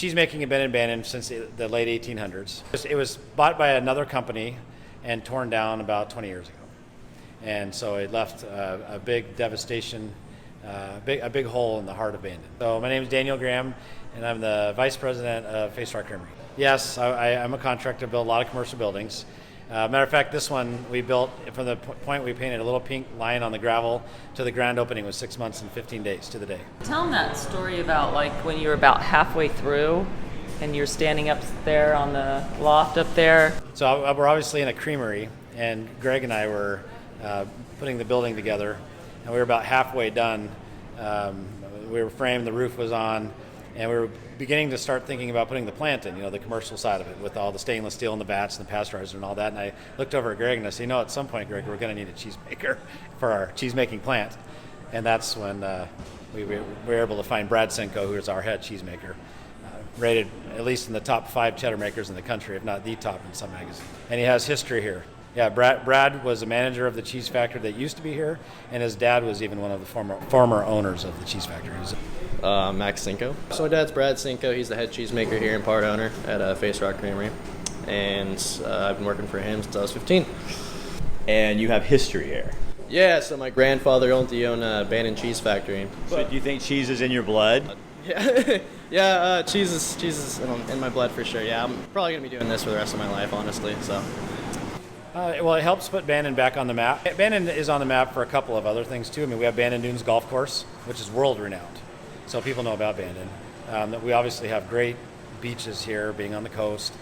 cheese making had been in Bandon since the late 1800s. It was bought by another company and torn down about 20 years ago. And so it left a big devastation, a big hole in the heart of Bandon. So my name is Daniel Graham, and I'm the vice president of Face Rock Creamery. Yes, I'm a contractor, build a lot of commercial buildings. Matter of fact, this one we built from the point we painted a little pink line on the gravel to the grand opening was 6 months and 15 days to the day. Tell them that story about like when you were about halfway through and you're standing up there on the loft up there. So we're obviously in a creamery, and Greg and I were putting the building together, and we were about halfway done. We were framed, the roof was on, and we were beginning to start thinking about putting the plant in, the commercial side of it with all the stainless steel and the vats and the pasteurizer and all that. And I looked over at Greg and I said, at some point, Greg, we're going to need a cheesemaker for our cheesemaking plant. And that's when we were able to find Brad Senko, who is our head cheesemaker, rated at least in the top 5 cheddar makers in the country, if not the top in some magazines. And he has history here. Yeah, Brad was a manager of the cheese factory that used to be here, and his dad was even one of the former owners of the cheese factory. Max Cinco. So my dad's Brad Cinco. He's the head cheesemaker here and part owner at Face Rock Creamery. And I've been working for him since I was 15. And you have history here. Yeah, so my grandfather owned the Bandon Cheese Factory. So do you think cheese is in your blood? Yeah, yeah. Cheese is in my blood for sure. Yeah, I'm probably gonna be doing this for the rest of my life, honestly. So. Well, it helps put Bandon back on the map. Bandon is on the map for a couple of other things too. I mean, we have Bandon Dunes Golf Course, which is world renowned, so people know about Bandon. We obviously have great beaches here, being on the coast.